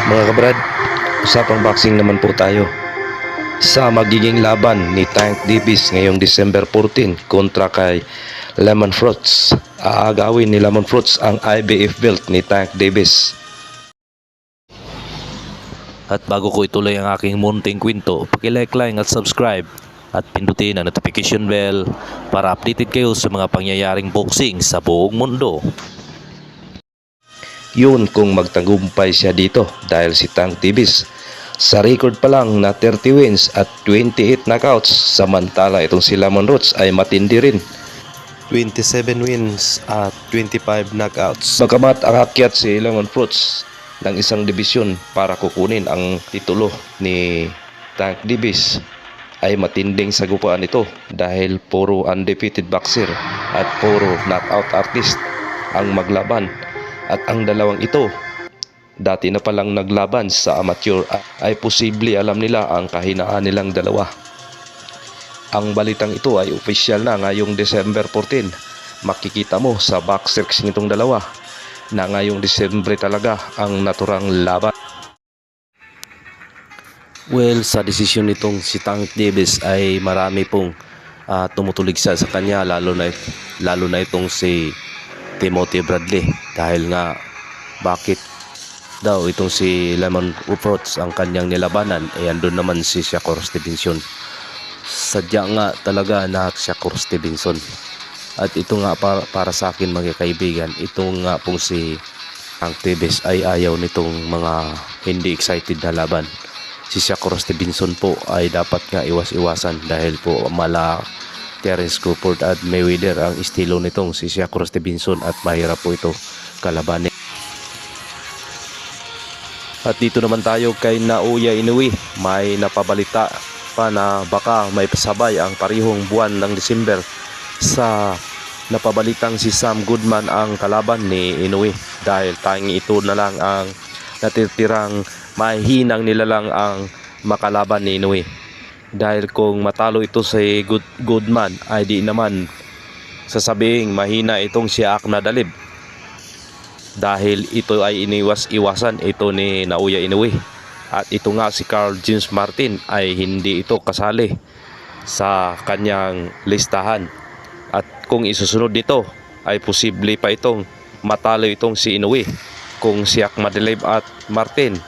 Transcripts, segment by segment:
Mga kabrad, usapang boxing naman po tayo. Sa magiging laban ni Tank Davis ngayong December 14 kontra kay Lemon Fruits. Aagawin ni Lemon Fruits ang IBF belt ni Tank Davis. At bago ko ituloy ang aking munting kwento, paki-like lang at subscribe at pindutin ang notification bell para updated kayo sa mga pangyayaring boxing sa buong mundo. Yun kung magtagumpay siya dito dahil si Tank Davis sa record pa lang na 30 wins at 28 knockouts, samantala itong si Lemon Fruits ay matindi rin. 27 wins at 25 knockouts. Bagamat akakyat si Lemon Fruits ng isang dibisyon para kukunin ang titulo ni Tank Davis, ay matinding sagupaan ito dahil puro undefeated boxer at puro knockout artist ang maglaban. At ang dalawang ito, dati na palang naglaban sa amateur, ay posible alam nila ang kahinaan nilang dalawa. Ang balitang ito ay opisyal na ngayong December 14. Makikita mo sa boxers nitong dalawa na ngayong December talaga ang naturang laban. Well, sa desisyon nitong si Tank Davis ay marami pong tumutulig sa kanya, lalo na itong si Timothy Bradley, dahil nga bakit daw itong si Lemon Fruits ang kanyang nilabanan, andun naman si Shakur Stevenson. Sadya nga talaga na Shakur Stevenson. At ito nga para sa akin mga kaibigan, ito nga pong si Tank Davis ay ayaw nitong mga hindi excited na laban. Si Shakur Stevenson po ay dapat nga iwas-iwasan dahil po mala Terence Crawford at Mayweather ang estilo nitong si Shakur Stevenson at mahirap po ito kalabanin. At dito naman tayo kay Naoya Inoue. May napabalita pa na baka may pasabay ang parihong buwan ng December sa napabalitang si Sam Goodman ang kalaban ni Inoue, dahil tanging ito na lang ang natitirang mahinang nilalang ang makalaban ni Inoue. Dahil kung matalo ito si Goodman ay di naman sasabing mahina itong si Aknadalib, dahil ito ay iniwas-iwasan ito ni Naoya Inoue. At ito nga si Carl James Martin ay hindi ito kasali sa kanyang listahan. At kung isusunod dito ay posible pa itong matalo itong si Inoue kung si Aknadalib at Martin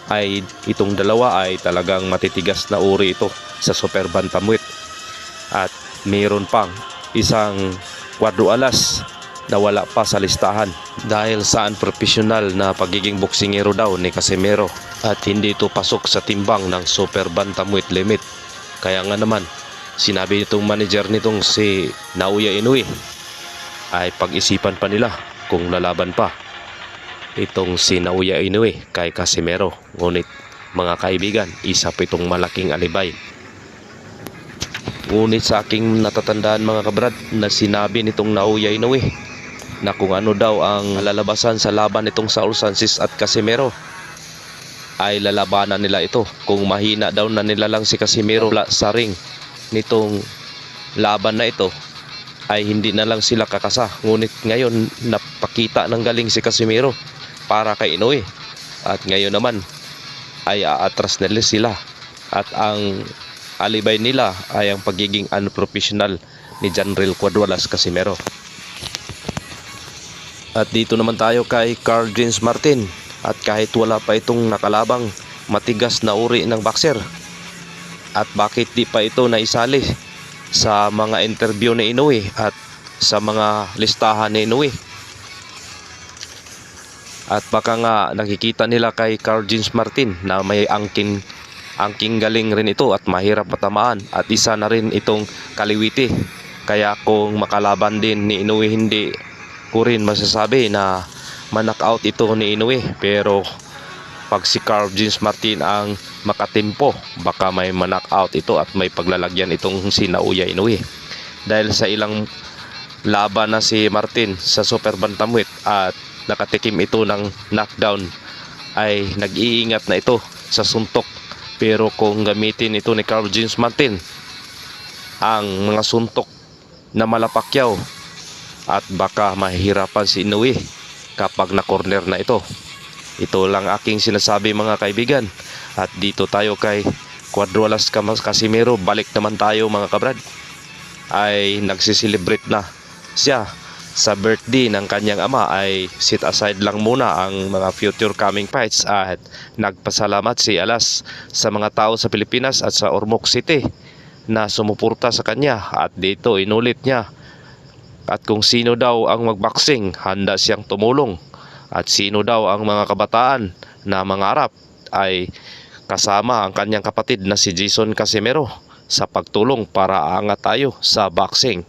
ay itong dalawa ay talagang matitigas na uri ito sa super bantamweight. At mayroon pang isang kwadro alas na wala pa sa listahan dahil sa unprofessional na pagiging boksingero daw ni Casimero, at hindi ito pasok sa timbang ng super bantamweight limit. Kaya nga naman sinabi nitong manager nitong si Naoya Inoue ay pag-isipan pa nila kung lalaban pa itong si Naoya Inoue kay Casimero. Ngunit mga kaibigan, isa pa itong malaking alibay. Ngunit sa aking natatandaan mga kabrad, na sinabi nitong Naoya Inoue na kung ano daw ang lalabasan sa laban nitong Saul Sanchez at Casimero ay lalabanan nila ito. Kung mahina daw na nilalang si Casimero sa ring nitong laban na ito ay hindi na lang sila kakasa. Ngunit ngayon napakita ng galing si Casimero para kay Inoue, at ngayon naman ay aatras nila sila, at ang alibay nila ay ang pagiging unprofessional ni Janril Cuadras Casimero. At dito naman tayo kay Carl James Martin. At kahit wala pa itong nakalabang matigas na uri ng boxer, at bakit di pa ito naisali sa mga interview ni Inoue at sa mga listahan ni Inoue, at baka nga nakikita nila kay Carl James Martin na may angking galing rin ito at mahirap matamaan, at isa na rin itong kaliwiti. Kaya kung makalaban din ni Inoue, hindi ko rin masasabi na ma-knockout ito ni Inoue. Pero pag si Carl James Martin ang makatimpo, baka may ma-knockout ito at may paglalagyan itong si Naoya Inoue. Dahil sa ilang laban na si Martin sa super bantamweight at nakatikim ito ng knockdown, ay nag-iingat na ito sa suntok. Pero kung gamitin ito ni Carl James Martin ang mga suntok na malapakyaw, at baka mahihirapan si Inoue kapag na-corner na ito. Ito lang aking sinasabi mga kaibigan. At dito tayo kay Cuadrolas Casimiro, balik naman tayo mga kabrad. Ay nagsiselebrate na siya sa birthday ng kanyang ama, ay sit aside lang muna ang mga future coming fights at nagpasalamat si Alas sa mga tao sa Pilipinas at sa Ormoc City na sumuporta sa kanya. At dito inulit niya at kung sino daw ang magboxing, handa siyang tumulong, at sino daw ang mga kabataan na mangarap ay kasama ang kanyang kapatid na si Jason Casimiro sa pagtulong para aangat tayo sa boxing.